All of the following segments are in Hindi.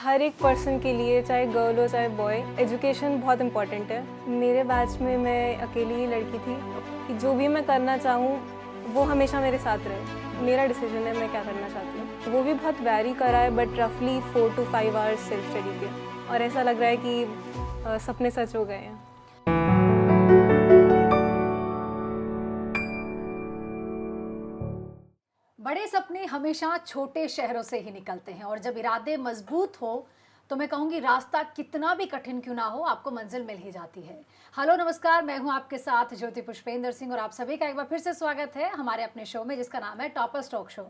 हर एक पर्सन के लिए, चाहे गर्ल हो चाहे बॉय, एजुकेशन बहुत इम्पॉर्टेंट है। मेरे बैच में मैं अकेली ही लड़की थी कि जो भी मैं करना चाहूँ वो हमेशा मेरे साथ रहे। मेरा डिसीजन है मैं क्या करना चाहती हूँ। वो भी बहुत वैरी करा है, बट रफली 4 to 5 आवर्स सेल्फ स्टडी के, और ऐसा लग रहा है कि सपने सच हो गए हैं। बड़े सपने हमेशा छोटे शहरों से ही निकलते हैं और जब इरादे मजबूत हो तो मैं कहूँगी रास्ता कितना भी कठिन क्यों ना हो आपको मंजिल मिल ही जाती है। हेलो नमस्कार, मैं हूँ आपके साथ ज्योति पुष्पेंद्र सिंह और आप सभी का एक बार फिर से स्वागत है हमारे अपने शो में जिसका नाम है टॉपर्स टॉक शो।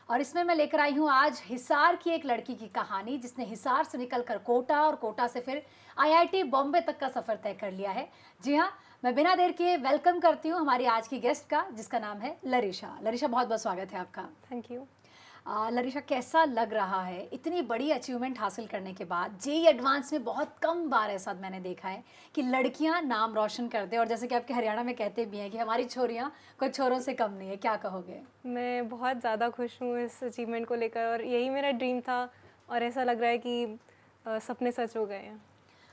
और इसमें मैं लेकर आई हूँ आज हिसार की एक लड़की की कहानी जिसने हिसार से निकलकर कोटा और कोटा से फिर आईआईटी बॉम्बे तक का सफ़र तय कर लिया है। जी हाँ, मैं बिना देर किए वेलकम करती हूँ हमारी आज की गेस्ट का जिसका नाम है लरिशा। लरिशा, बहुत बहुत स्वागत है आपका। Thank you. लरिशा, कैसा लग रहा है इतनी बड़ी अचीवमेंट हासिल करने के बाद? जेई एडवांस में बहुत कम बार ऐसा मैंने देखा है कि लड़कियां नाम रोशन करते हैं, और जैसे कि आपके हरियाणा में कहते भी हैं कि हमारी छोरियां कोई छोरों से कम नहीं है। क्या कहोगे? मैं बहुत ज़्यादा खुश हूँ इस अचीवमेंट को लेकर, और यही मेरा ड्रीम था, और ऐसा लग रहा है कि सपने सच हो गए हैं।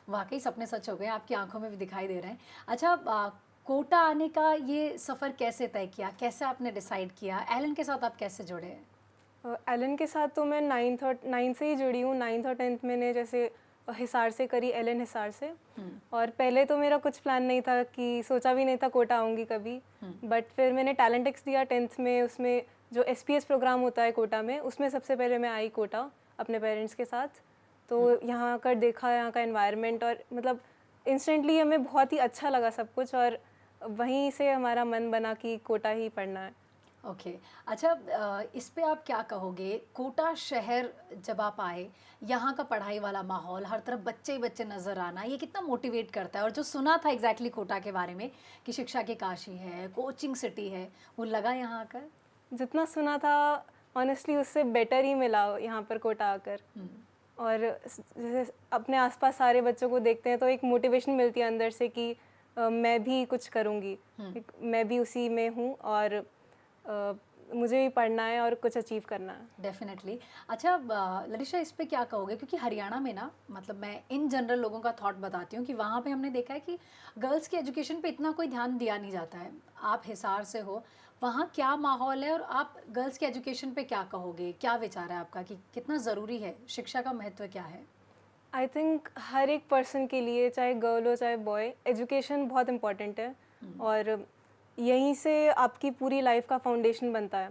वाकई सपने सच हो गए, आपकी आंखों में भी दिखाई दे रहे हैं। अच्छा, कोटा आने का ये सफ़र कैसे तय किया, कैसे आपने डिसाइड किया? एलन के साथ आप कैसे जुड़े? एलन के साथ तो मैं नाइन्थ से ही जुड़ी हूँ। 9th और 10th मैंने जैसे हिसार से करी, एलन हिसार से। और पहले तो मेरा कुछ प्लान नहीं था, कि सोचा भी नहीं था कोटा आऊँगी कभी। बट फिर मैंने टैलेंट एक्स दिया 10th में। उसमें जो एसपीएस प्रोग्राम होता है कोटा में, उसमें सबसे पहले मैं आई कोटा अपने पेरेंट्स के साथ। तो यहाँ आकर देखा यहाँ का एनवायरनमेंट, और मतलब इंस्टेंटली हमें बहुत ही अच्छा लगा सब कुछ, और वहीं से हमारा मन बना कि कोटा ही पढ़ना है। ओके। अच्छा, इस पे आप क्या कहोगे? कोटा शहर जब आप आए, यहाँ का पढ़ाई वाला माहौल, हर तरफ बच्चे ही बच्चे नज़र आना, ये कितना मोटिवेट करता है? और जो सुना था एग्जैक्टली कोटा के बारे में कि शिक्षा की काशी है, कोचिंग सिटी है, वो लगा यहाँ आकर? जितना सुना था ऑनेस्टली उससे बेटर ही मिला यहाँ पर कोटा आकर। और जैसे अपने आसपास सारे बच्चों को देखते हैं तो एक मोटिवेशन मिलती है अंदर से कि मैं भी कुछ करूँगी, मैं भी उसी में हूँ, और मुझे भी पढ़ना है और कुछ अचीव करना है। डेफिनेटली। अच्छा, ललिशा, इस पे क्या कहोगे? क्योंकि हरियाणा में ना, मतलब मैं इन जनरल लोगों का थॉट बताती हूँ कि वहाँ पे हमने देखा है कि गर्ल्स के एजुकेशन पे इतना कोई ध्यान दिया नहीं जाता है। आप हिसार से हो, वहाँ क्या माहौल है और आप गर्ल्स के एजुकेशन पे क्या कहोगे? क्या विचार है आपका कि कितना ज़रूरी है, शिक्षा का महत्व क्या है? आई थिंक हर एक पर्सन के लिए, चाहे गर्ल हो चाहे बॉय, एजुकेशन बहुत इम्पॉर्टेंट है। और यहीं से आपकी पूरी लाइफ का फाउंडेशन बनता है।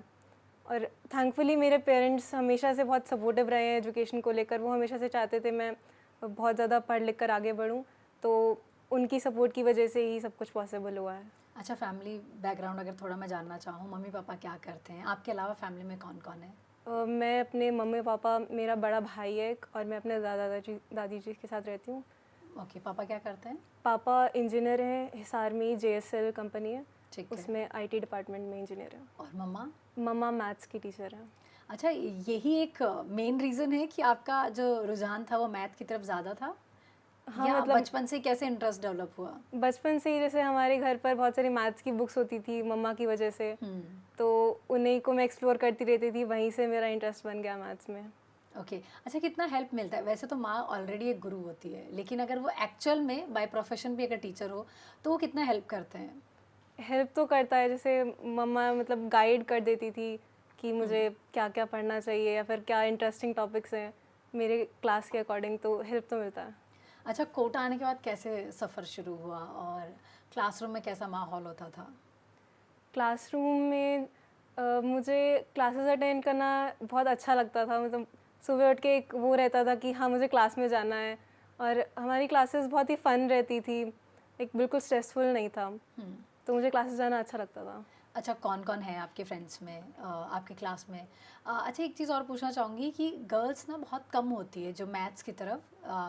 और थैंकफुली मेरे पेरेंट्स हमेशा से बहुत सपोर्टिव रहे हैं एजुकेशन को लेकर। वो हमेशा से चाहते थे मैं बहुत ज़्यादा पढ़ लिख कर आगे बढ़ूँ, तो उनकी सपोर्ट की वजह से ही सब कुछ पॉसिबल हुआ है। अच्छा, फैमिली बैकग्राउंड अगर थोड़ा मैं जानना चाहूँ, मम्मी पापा क्या करते हैं? आपके अलावा फैमिली में कौन कौन है? मैं अपने मम्मी पापा, मेरा बड़ा भाई है एक, और मैं अपने दादी जी के साथ रहती हूँ। ओके, पापा क्या करते हैं? पापा इंजीनियर हैं, हिसार में JSL कंपनी है, ठीक है। उसमें IT डिपार्टमेंट में इंजीनियर है। और मम्मा? मम्मा मैथ्स की टीचर है। अच्छा, यही एक मेन रीज़न है कि आपका जो रुझान था वो मैथ की तरफ ज़्यादा था, हाँ, या मतलब बचपन से कैसे इंटरेस्ट डेवलप हुआ? बचपन से ही जैसे हमारे घर पर बहुत सारी मैथ्स की बुक्स होती थी मम्मा की वजह से, तो उन्हीं को मैं एक्सप्लोर करती रहती थी, वहीं से मेरा इंटरेस्ट बन गया मैथ्स में। ओके। अच्छा, कितना हेल्प मिलता है? वैसे तो माँ ऑलरेडी एक गुरु होती है, लेकिन अगर वो एक्चुअल में बाय प्रोफेशन भी अगर टीचर हो तो वो कितना हेल्प करते हैं? हेल्प तो करता है, जैसे मम्मा मतलब गाइड कर देती थी कि मुझे क्या क्या पढ़ना चाहिए, या फिर क्या इंटरेस्टिंग टॉपिक्स हैं मेरे क्लास के अकॉर्डिंग, तो हेल्प तो मिलता है। अच्छा, कोटा आने के बाद कैसे सफ़र शुरू हुआ और क्लासरूम में कैसा माहौल होता था? क्लासरूम में मुझे क्लासेस अटेंड करना बहुत अच्छा लगता था। मतलब सुबह उठ के एक वो रहता था कि हाँ, मुझे क्लास में जाना है, और हमारी क्लासेस बहुत ही फ़न रहती थी, एक बिल्कुल स्ट्रेसफुल नहीं था, तो मुझे क्लासेस जाना अच्छा लगता था। अच्छा, कौन कौन है आपके फ्रेंड्स में, आपके क्लास में? अच्छा, एक चीज़ और पूछना चाहूँगी कि गर्ल्स ना बहुत कम होती है जो मैथ्स की तरफ,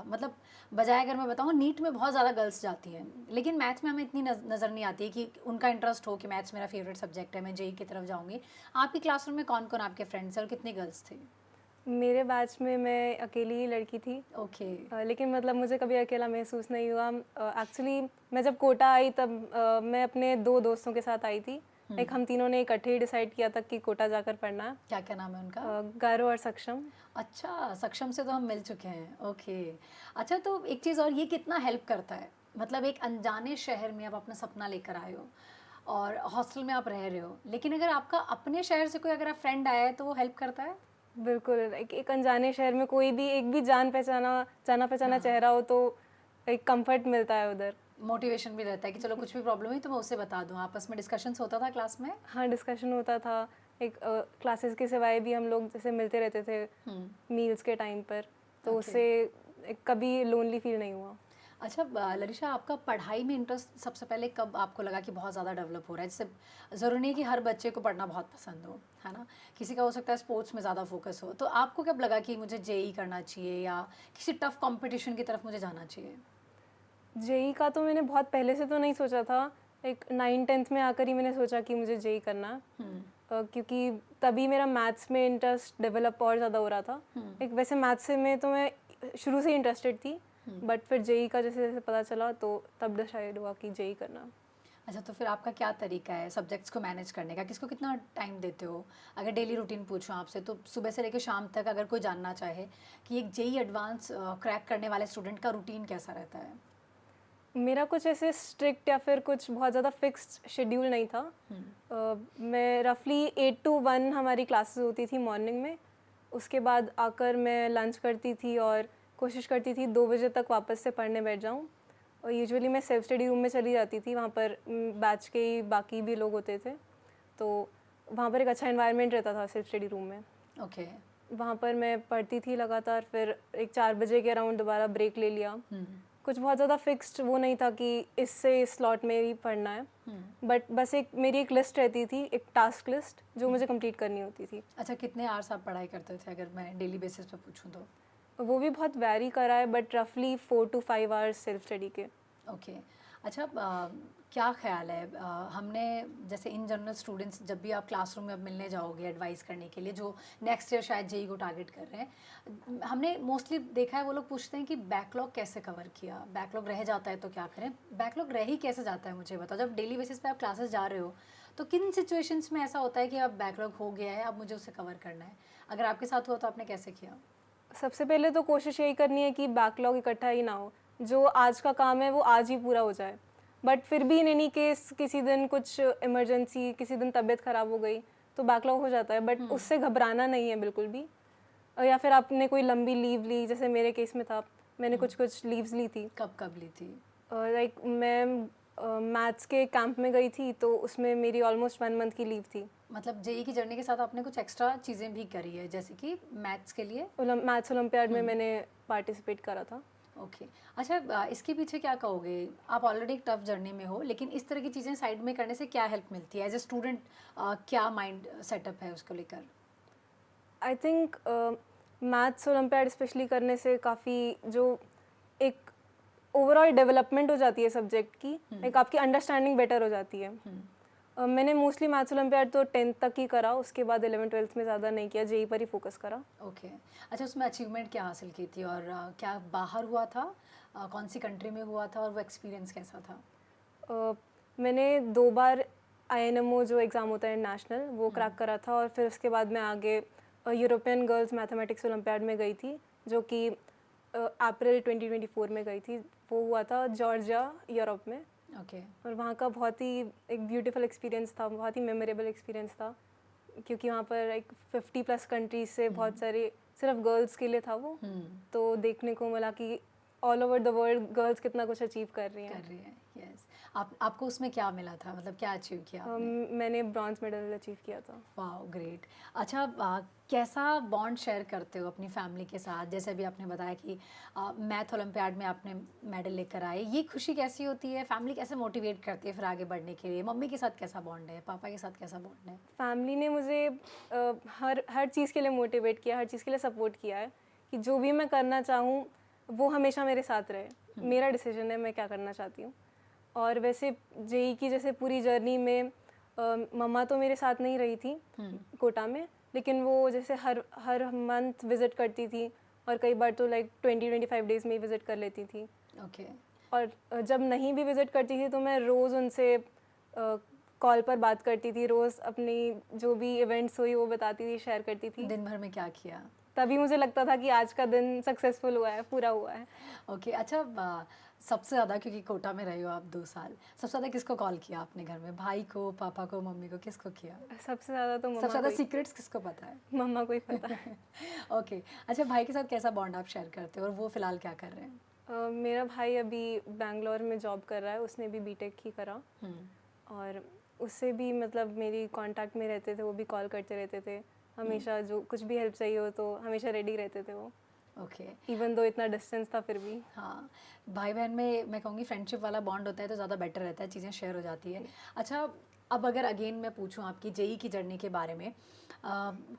मतलब बजाय अगर मैं बताऊँ नीट में बहुत ज़्यादा गर्ल्स जाती हैं, लेकिन मैथ्स में हमें इतनी नज़र नहीं आती है कि उनका इंटरेस्ट हो कि मैथ्स मेरा फेवरेट सब्जेक्ट है, मैं जेई की तरफ जाऊँगी। आपकी क्लासरूम में कौन कौन आपके फ्रेंड्स हैं और कितनी गर्ल्स थे? मेरे बैच में मैं अकेली ही लड़की थी। ओके। लेकिन मतलब मुझे कभी अकेला महसूस नहीं हुआ। एक्चुअली मैं जब कोटा आई तब मैं अपने 2 दोस्तों के साथ आई थी, एक हम तीनों ने इकट्ठे ही डिसाइड किया था कि कोटा जाकर पढ़ना है। क्या क्या नाम है उनका? गारो और सक्षम। अच्छा, सक्षम से तो हम मिल चुके हैं। ओके। अच्छा, तो एक चीज़ और, ये कितना हेल्प करता है? मतलब एक अनजाने शहर में आप अपना सपना लेकर आए हो और हॉस्टल में आप रह रहे हो, लेकिन अगर आपका अपने शहर से कोई अगर फ्रेंड आया है तो वो हेल्प करता है? बिल्कुल, एक अनजाने शहर में कोई भी एक भी जाना पहचाना हाँ। चेहरा हो तो एक कंफर्ट मिलता है उधर। मोटिवेशन भी रहता है कि चलो कुछ भी प्रॉब्लम हुई तो मैं उससे बता दूँ। आपस में डिस्कशंस होता था क्लास में? हाँ, डिस्कशन होता था। एक क्लासेस के सिवाय भी हम लोग जैसे मिलते रहते थे मील्स के टाइम पर, तो Okay. उससे कभी लोनली फील नहीं हुआ। अच्छा, ललिशा, आपका पढ़ाई में इंटरेस्ट सबसे पहले कब आपको लगा कि बहुत ज़्यादा डेवलप हो रहा है? जैसे ज़रूरी नहीं कि हर बच्चे को पढ़ना बहुत पसंद हो, है ना? किसी का हो सकता है स्पोर्ट्स में ज़्यादा फोकस हो। तो आपको कब लगा कि मुझे जेई करना चाहिए या किसी टफ कंपटीशन की तरफ मुझे जाना चाहिए? जेई का तो मैंने बहुत पहले से तो नहीं सोचा था, एक 9-10th में आकर ही मैंने सोचा कि मुझे जेई करना है। क्योंकि तभी मेरा मैथ्स में इंटरेस्ट डेवलप और ज़्यादा हो रहा था। एक वैसे मैथ्स से में तो मैं शुरू से ही इंटरेस्टेड थी, बट फिर जेई का जैसे जैसे पता चला तो तब डिसाइड हुआ कि जेई करना। अच्छा, तो फिर आपका क्या तरीका है सब्जेक्ट्स को मैनेज करने का? किसको कितना टाइम देते हो? अगर डेली रूटीन पूछूं आपसे तो सुबह से लेकर शाम तक अगर कोई जानना चाहे कि एक जेई एडवांस क्रैक करने वाले स्टूडेंट का रूटीन कैसा रहता है? मेरा कुछ ऐसे स्ट्रिक्ट या फिर कुछ बहुत ज़्यादा फिक्स्ड शेड्यूल नहीं था। मैं रफली 8 to 1 हमारी क्लासेस होती थी मॉर्निंग में। उसके बाद आकर मैं लंच करती थी और कोशिश करती थी 2 बजे तक वापस से पढ़ने बैठ जाऊँ। और यूजुअली मैं सेल्फ स्टडी रूम में चली जाती थी, वहाँ पर बैच के ही बाकी भी लोग होते थे, तो वहाँ पर एक अच्छा एनवायरनमेंट रहता था सेल्फ स्टडी रूम में। ओके। वहाँ पर मैं पढ़ती थी लगातार, फिर एक 4 बजे के अराउंड दोबारा ब्रेक ले लिया। कुछ बहुत ज़्यादा फिक्स्ड वो नहीं था कि इससे इस स्लॉट में ही पढ़ना है, बट बस मेरी एक लिस्ट रहती थी, एक टास्क लिस्ट जो मुझे कंप्लीट करनी होती थी। अच्छा, कितने आवर्स आप पढ़ाई करते थे अगर मैं डेली बेसिस पे पूछूं तो? वो भी बहुत वैरी करा है, बट रफली 4 to 5 आवर्स सेल्फ स्टडी के। ओके। अच्छा, क्या ख्याल है, हमने जैसे इन जनरल स्टूडेंट्स जब भी आप क्लासरूम में अब मिलने जाओगे एडवाइस करने के लिए, जो नेक्स्ट ईयर शायद जेई को टारगेट कर रहे हैं, हमने मोस्टली देखा है वो लोग पूछते हैं कि बैकलॉग कैसे कवर किया, बैकलॉग रह जाता है तो क्या करें? बैकलॉग रह ही कैसे जाता है मुझे बताओ। जब डेली बेसिस पे आप क्लासेस जा रहे हो तो किन सिचुएशंस में ऐसा होता है कि अब बैकलॉग हो गया है, अब मुझे उसे कवर करना है? अगर आपके साथ हुआ तो आपने कैसे किया? सबसे पहले तो कोशिश यही करनी है कि बैकलॉग इकट्ठा ही ना हो, जो आज का काम है वो आज ही पूरा हो जाए। बट फिर भी इन एनी केस किसी दिन कुछ इमरजेंसी, किसी दिन तबीयत ख़राब हो गई तो बैकलॉग हो जाता है, बट उससे घबराना नहीं है बिल्कुल भी। या फिर आपने कोई लंबी लीव ली, जैसे मेरे केस में था, मैंने कुछ लीव्स ली थी। कब कब ली थी? लाइक मैं मैथ्स के कैंप में गई थी, तो उसमें मेरी ऑलमोस्ट 1 मंथ की लीव थी। मतलब जेई की जर्नी के साथ आपने कुछ एक्स्ट्रा चीज़ें भी करी है, जैसे कि मैथ्स के लिए? मैथ्स ओलंपियाड में मैंने पार्टिसिपेट करा था। ओके। अच्छा, इसके पीछे क्या कहोगे? आप ऑलरेडी एक टफ जर्नी में हो, लेकिन इस तरह की चीज़ें साइड में करने से क्या हेल्प मिलती है एज ए स्टूडेंट? क्या माइंड सेटअप है उसको लेकर? I think maths olympiad specially करने से काफ़ी जो एक ओवरऑल डेवलपमेंट हो जाती है सब्जेक्ट की, एक आपकी अंडरस्टैंडिंग बेटर हो जाती है। मैंने मोस्टली मैथ्स ओलंपियाड तो 10th तक ही करा, उसके बाद 11th-12th में ज़्यादा नहीं किया, जेई पर ही फोकस करा। ओके। अच्छा, उसमें अचीवमेंट क्या हासिल की थी और क्या बाहर हुआ था? कौन सी कंट्री में हुआ था और वो एक्सपीरियंस कैसा था? मैंने 2 बार INMO जो एग्ज़ाम होता है नेशनल, वो क्रैक करा था, और फिर उसके बाद मैं आगे यूरोपियन गर्ल्स मैथमेटिक्स ओलंपियाड में गई थी, जो कि अप्रैल 2024 में गई थी। वो हुआ था जॉर्जिया, यूरोप में। ओके। और वहाँ का बहुत ही एक ब्यूटीफुल एक्सपीरियंस था, बहुत ही मेमोरेबल एक्सपीरियंस था, क्योंकि वहाँ पर एक 50+ कंट्रीज से बहुत सारे सिर्फ गर्ल्स के लिए था वो। तो देखने को मिला कि all over the world girls कितना कुछ अचीव कर रही हैं। यस। आपको उसमें क्या मिला था, मतलब क्या अचीव किया आपने? मैंने ब्रॉन्ज मेडल अचीव किया था। वाह, ग्रेट। अच्छा, कैसा बॉन्ड शेयर करते हो अपनी फैमिली के साथ? जैसे भी आपने बताया कि मैथ ओलंपियाड में आपने मेडल लेकर आए, ये खुशी कैसी होती है? फैमिली कैसे मोटिवेट करती है फिर आगे बढ़ने के लिए? मम्मी के साथ कैसा बॉन्ड है, पापा के साथ कैसा बॉन्ड है? फैमिली ने मुझे हर चीज़ के लिए मोटिवेट किया, हर चीज़ के लिए सपोर्ट किया है कि जो भी मैं करना चाहूँ वो हमेशा मेरे साथ रहे। मेरा डिसीजन है मैं क्या करना चाहती हूँ। और वैसे जेई की जैसे पूरी जर्नी में मम्मा तो मेरे साथ नहीं रही थी कोटा में, लेकिन वो जैसे हर मंथ विज़िट करती थी, और कई बार तो लाइक 20-25 डेज़ में ही विज़िट कर लेती थी। ओके। और जब नहीं भी विज़िट करती थी तो मैं रोज़ उनसे कॉल पर बात करती थी, रोज़ अपनी जो भी इवेंट्स हुई वो बताती थी, शेयर करती थी। दिन भर में क्या किया? तभी मुझे लगता था कि आज का दिन सक्सेसफुल हुआ है, पूरा हुआ है। ओके, अच्छा सबसे ज़्यादा, क्योंकि कोटा में रहे हो आप 2 साल, सबसे ज़्यादा किसको कॉल किया आपने घर में? भाई को, पापा को, मम्मी को, किसको किया? सबसे ज़्यादा तो सबसे मम्मा ज़्यादा को सीक्रेट्स किसको पता है? ही मम्मा को ही पता है। ओके, अच्छा भाई के साथ कैसा बॉन्ड आप शेयर करते हो और वो फ़िलहाल क्या कर रहे हैं? मेरा भाई अभी बैंगलोर में जॉब कर रहा है, उसने भी बीटेक ही करा हुँ, और उससे भी मतलब मेरी कांटेक्ट में रहते थे, वो भी कॉल करते रहते थे। हमेशा जो कुछ भी हेल्प चाहिए हो तो हमेशा रेडी रहते थे वो, ओके। इवन दो इतना डिस्टेंस था फिर भी। हाँ, भाई-बहन में मैं कहूँगी फ्रेंडशिप वाला बॉन्ड होता है तो ज़्यादा बेटर रहता है, चीज़ें शेयर हो जाती है। अच्छा, अब अगर अगेन मैं पूछूँ आपकी जेईई की जर्नी के बारे में,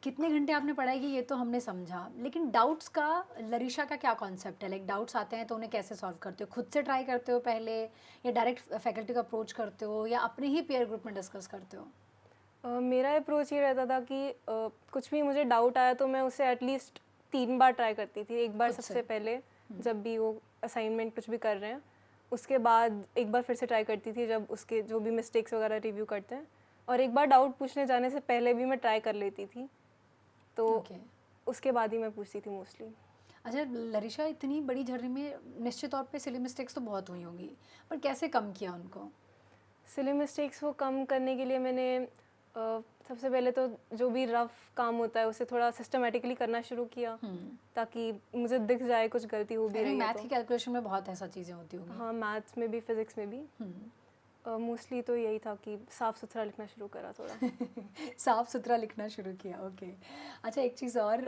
कितने घंटे आपने पढ़ाई की ये तो हमने समझा, लेकिन डाउट्स का, लरिशा का क्या कॉन्सेप्ट है? लाइक डाउट्स आते हैं तो उन्हें कैसे सॉल्व करते हो? खुद से ट्राई करते हो पहले, या डायरेक्ट फैकल्टी को अप्रोच करते हो, या अपने ही पीयर ग्रुप में डिस्कस करते हो? मेरा अप्रोच ये रहता था कि कुछ भी मुझे डाउट आया तो मैं उसे एटलीस्ट 3 बार ट्राई करती थी। एक बार खुद सबसे से? पहले जब भी वो असाइनमेंट कुछ भी कर रहे हैं, उसके बाद एक बार फिर से ट्राई करती थी जब उसके जो भी मिस्टेक्स वगैरह रिव्यू करते हैं, और एक बार डाउट पूछने जाने से पहले भी मैं ट्राई कर लेती थी, तो ओके। उसके बाद ही मैं पूछती थी मोस्टली। अच्छा लरिशा, इतनी बड़ी जर्नी में निश्चित तौर पे सिली मिस्टेक्स तो बहुत हुई होंगी, पर कैसे कम किया उनको? सिली मिस्टेक्स को कम करने के लिए मैंने सबसे पहले तो जो भी रफ काम होता है उसे थोड़ा सिस्टमेटिकली करना शुरू किया, ताकि मुझे दिख जाए कुछ गलती हो भी आई रही थिंक है मैथ तो। की कैलकुलेशन में बहुत ऐसा चीज़ें होती होंगी। हाँ, मैथ्स में भी, फिज़िक्स में भी। मोस्टली तो यही था कि साफ़ सुथरा लिखना शुरू करा थोड़ा। साफ सुथरा लिखना शुरू किया, ओके। अच्छा, एक चीज़ और,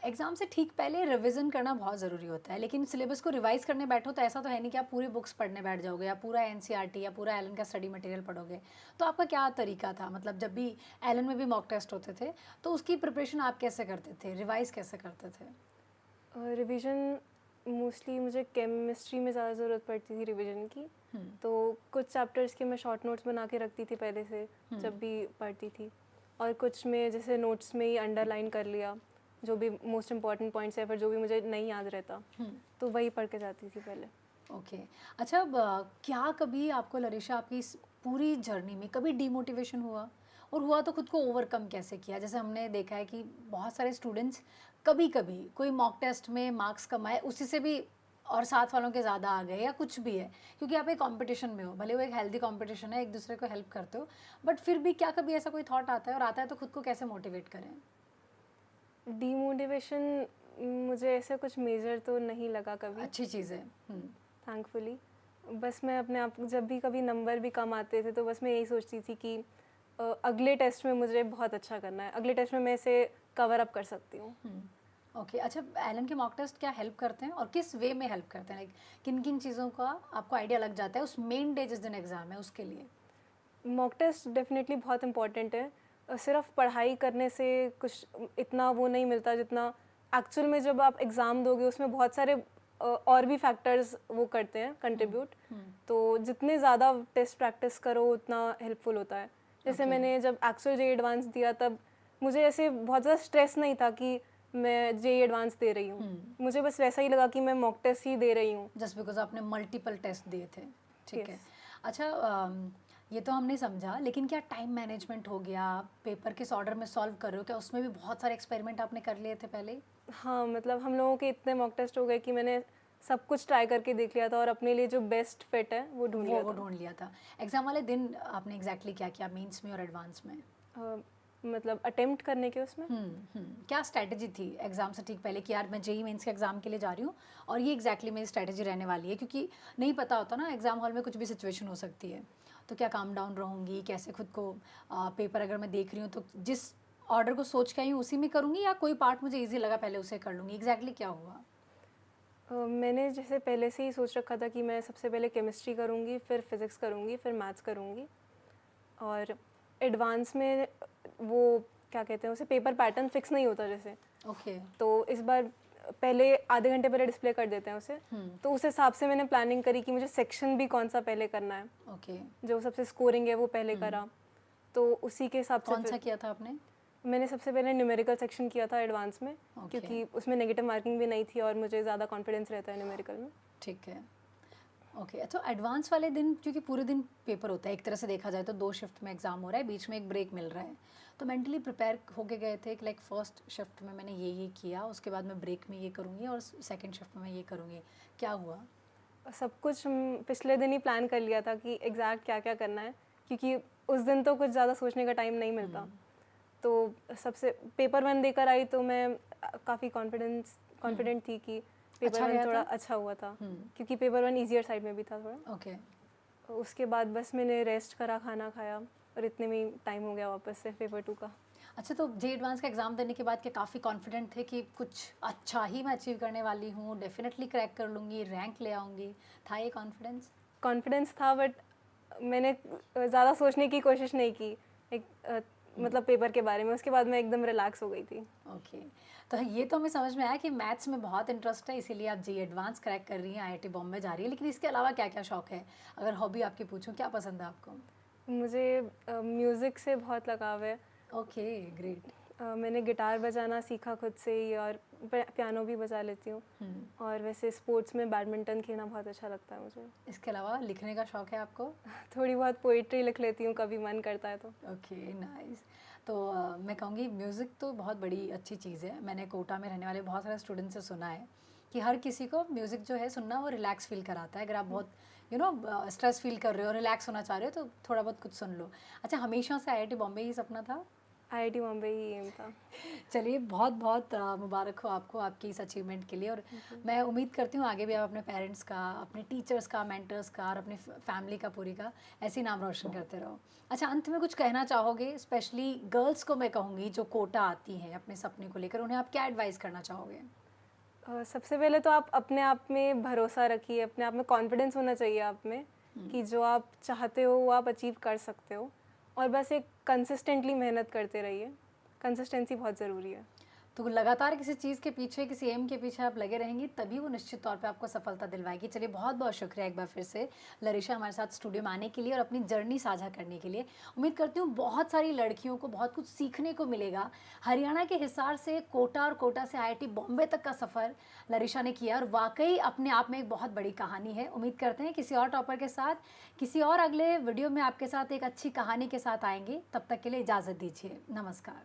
एग्ज़ाम से ठीक पहले रिवीजन करना बहुत ज़रूरी होता है, लेकिन सिलेबस को रिवाइज करने बैठो तो ऐसा तो है नहीं कि आप पूरी बुक्स पढ़ने बैठ जाओगे या पूरा एनसीईआरटी या पूरा एलन का स्टडी मटेरियल पढ़ोगे। तो आपका क्या तरीका था? मतलब जब भी एलन में भी मॉक टेस्ट होते थे तो उसकी प्रिपरेशन आप कैसे करते थे, रिवाइज कैसे करते थे? रिवीजन मोस्टली मुझे केमिस्ट्री में ज़्यादा ज़रूरत पड़ती थी रिवीजन की, तो कुछ चैप्टर्स के मैं शॉर्ट नोट्स बना के रखती थी पहले से जब भी पढ़ती थी, और कुछ में जैसे नोट्स में ही अंडरलाइन कर लिया जो भी मोस्ट इम्पॉर्टेंट पॉइंट्स है, फिर जो भी मुझे नहीं याद रहता तो वही पढ़ के जाती थी पहले। ओके। अच्छा, अब क्या कभी आपको लरिशा आपकी इस पूरी जर्नी में कभी डीमोटिवेशन हुआ, और हुआ तो खुद को ओवरकम कैसे किया? जैसे हमने देखा है कि बहुत सारे स्टूडेंट्स कभी कभी कोई मॉक टेस्ट में मार्क्स कमाए, उसी से भी और साथ वालों के ज़्यादा आ गए या कुछ भी है, क्योंकि आप एक कंपटीशन में हो, भले वो एक हेल्दी कंपटीशन है, एक दूसरे को हेल्प करते हो, बट फिर भी क्या कभी ऐसा कोई थॉट आता है, और आता है तो खुद को कैसे मोटिवेट करें? डीमोटिवेशन मुझे ऐसे कुछ मेजर तो नहीं लगा कभी, अच्छी चीज़ है। थैंकफुली। बस मैं अपने आप, जब भी कभी नंबर भी कम आते थे तो बस मैं यही सोचती थी कि अगले टेस्ट में मुझे बहुत अच्छा करना है, अगले टेस्ट में मैं इसे कवर अप कर सकती हूँ। ओके। अच्छा, एलन के मॉक टेस्ट क्या हेल्प करते हैं और किस वे में हेल्प करते हैं? लाइक किन किन चीज़ों का आपको आइडिया लग जाता है उस मेन डे जिस दिन एग्ज़ाम है उसके लिए? मॉक टेस्ट डेफिनेटली बहुत इंपॉर्टेंट है। सिर्फ पढ़ाई करने से कुछ इतना वो नहीं मिलता जितना एक्चुअल में जब आप एग्ज़ाम दोगे उसमें बहुत सारे और भी फैक्टर्स वो करते हैं कंट्रीब्यूट, तो जितने ज़्यादा टेस्ट प्रैक्टिस करो उतना हेल्पफुल होता है। जैसे मैंने जब एक्चुअल जेईई एडवांस दिया तब मुझे ऐसे बहुत ज़्यादा स्ट्रेस नहीं था कि मैं जेईई एडवांस दे रही हूँ, मुझे बस वैसा ही लगा कि मैं मॉक टेस्ट ही दे रही हूँ, जस्ट बिकॉज आपने मल्टीपल टेस्ट दिए थे। ठीक है। Yes. अच्छा, ये तो हमने समझा, लेकिन क्या टाइम मैनेजमेंट हो गया, पेपर किस ऑर्डर में सॉल्व कर रहे हो, क्या उसमें भी बहुत सारे एक्सपेरिमेंट आपने कर लिए थे पहले? हाँ, मतलब हम लोगों के इतने मॉक टेस्ट हो गए कि मैंने सब कुछ ट्राई करके देख लिया था और अपने लिए जो बेस्ट फिट है वो ढूंढ लिया वो था। ढूंढ लिया था। एग्ज़ाम वाले दिन आपने एग्जैक्टली क्या किया, मेंस में और एडवांस में? मतलब अटेम्प्ट करने के उसमें क्या स्ट्रैटेजी थी एग्ज़ाम से ठीक पहले कि यार मैं जेईई मेंस के एग्ज़ाम के लिए जा रही हूँ और ये एग्जैक्टली मेरी स्ट्रैटेजी रहने वाली है, क्योंकि नहीं पता होता ना, एग्ज़ाम हॉल में कुछ भी सिचुएशन हो सकती है, तो क्या काम डाउन रहूँगी, कैसे खुद को पेपर अगर मैं देख रही हूँ तो जिस ऑर्डर को सोच के आई हूँ उसी में करूँगी, या कोई पार्ट मुझे ईजी लगा पहले उसे कर लूँगी? एग्जैक्टली क्या हुआ? मैंने जैसे पहले से ही सोच रखा था कि मैं सबसे पहले केमिस्ट्री करूँगी, फिर फिज़िक्स करूँगी, फिर मैथ्स करूँगी, और एडवांस में वो क्या कहते हैं उसे, पेपर पैटर्न फिक्स नहीं होता जैसे, ओके। तो इस बार पहले आधे घंटे पहले डिस्प्ले कर देते हैं उसे, तो उस हिसाब से मैंने प्लानिंग करी कि मुझे सेक्शन भी कौन सा पहले करना है, ओके। जो सबसे स्कोरिंग है वो पहले करा, तो उसी के हिसाब से कौन सा किया था आपने? मैंने सबसे पहले न्यूमेरिकल सेक्शन किया था एडवांस में, क्योंकि उसमें नेगेटिव मार्किंग भी नहीं थी और मुझे ज़्यादा कॉन्फिडेंस रहता है न्यूमेरिकल में। ठीक है। ओके, तो एडवांस वाले दिन क्योंकि पूरे दिन पेपर होता है, एक तरह से देखा जाए तो 2 शिफ्ट में एग्ज़ाम हो रहा है, बीच में एक ब्रेक मिल रहा है, तो मेंटली प्रिपेयर होके गए थे कि लाइक फर्स्ट शिफ्ट में मैंने ये किया, उसके बाद मैं ब्रेक में ये करूँगी और सेकंड शिफ्ट में मैं ये करूँगी, क्या हुआ? सब कुछ पिछले दिन ही प्लान कर लिया था कि एग्जैक्ट क्या क्या करना है, क्योंकि उस दिन तो कुछ ज़्यादा सोचने का टाइम नहीं मिलता। तो सबसे पेपर वन देकर आई तो मैं काफ़ी कॉन्फिडेंट थी कि पेपर अच्छा वन गया थोड़ा था? अच्छा हुआ था, क्योंकि पेपर वन ईजियर साइड में भी था थोड़ा। ओके। उसके बाद बस मैंने रेस्ट करा, खाना खाया और इतने में टाइम हो गया वापस से पेपर टू का। अच्छा, तो जे एडवांस का एग्ज़ाम देने के बाद क्या काफ़ी कॉन्फिडेंट थे कि कुछ अच्छा ही मैं अचीव करने वाली हूँ, डेफिनेटली क्रैक कर लूँगी, रैंक ले आऊँगी, था ये कॉन्फिडेंस? कॉन्फिडेंस था, बट मैंने ज़्यादा सोचने की कोशिश नहीं की मतलब पेपर के बारे में। उसके बाद मैं एकदम रिलैक्स हो गई थी। ओके, तो ये तो हमें समझ में आया कि मैथ्स में बहुत इंटरेस्ट है, इसीलिए आप जे एडवांस क्रैक कर रही हैं, आईआईटी बॉम्बे जा रही है, लेकिन इसके अलावा क्या क्या शौक है? अगर हॉबी आपकी पूछूं, क्या पसंद है आपको? मुझे म्यूज़िक से बहुत लगाव है। Okay, great. मैंने गिटार बजाना सीखा खुद से ही और पियानो भी बजा लेती हूँ। और वैसे स्पोर्ट्स में बैडमिंटन खेलना बहुत अच्छा लगता है मुझे। इसके अलावा लिखने का शौक है आपको? थोड़ी बहुत पोइट्री लिख लेती हूँ कभी मन करता है तो। Okay, nice. तो मैं कहूँगी म्यूज़िक तो बहुत बड़ी अच्छी चीज़ है। मैंने कोटा में रहने वाले बहुत सारे स्टूडेंट से सुना है कि हर किसी को म्यूज़िक जो है सुनना वो रिलैक्स फील कराता है। अगर आप बहुत स्ट्रेस फील कर रहे हो, रिलैक्स होना चाह रहे हो, तो थोड़ा बहुत कुछ सुन लो। अच्छा, हमेशा से आईआईटी बॉम्बे ही सपना था? आईआईटी बॉम्बे ही एम था। चलिए, बहुत बहुत मुबारक हो आपको आपकी इस अचीवमेंट के लिए, और मैं उम्मीद करती हूँ आगे भी आप अपने पेरेंट्स का, अपने टीचर्स का, मेंटर्स का और अपनी फैमिली का पूरी का ऐसे ही नाम रोशन करते रहो। अच्छा, अंत में कुछ कहना चाहोगे? स्पेशली गर्ल्स को मैं कहूँगी जो कोटा आती हैं अपने सपने को लेकर, उन्हें आप क्या एडवाइस करना चाहोगे? सबसे पहले तो आप अपने आप में भरोसा रखिए, अपने आप में कॉन्फिडेंस होना चाहिए आप में कि जो आप चाहते हो वो आप अचीव कर सकते हो। और बस एक कंसिस्टेंटली मेहनत करते रहिए, कंसिस्टेंसी बहुत ज़रूरी है। तो लगातार किसी चीज़ के पीछे, किसी एम के पीछे आप लगे रहेंगी, तभी वो निश्चित तौर पे आपको सफलता दिलवाएगी। चलिए, बहुत बहुत शुक्रिया एक बार फिर से लरिशा हमारे साथ स्टूडियो में आने के लिए और अपनी जर्नी साझा करने के लिए। उम्मीद करती हूँ बहुत सारी लड़कियों को बहुत कुछ सीखने को मिलेगा। हरियाणा के हिसार से कोटा और कोटा से आईआईटी बॉम्बे तक का सफ़र लरिशा ने किया और वाकई अपने आप में एक बहुत बड़ी कहानी है। उम्मीद करते हैं किसी और टॉपर के साथ, किसी और अगले वीडियो में आपके साथ एक अच्छी कहानी के साथ आएंगे। तब तक के लिए इजाज़त दीजिए, नमस्कार।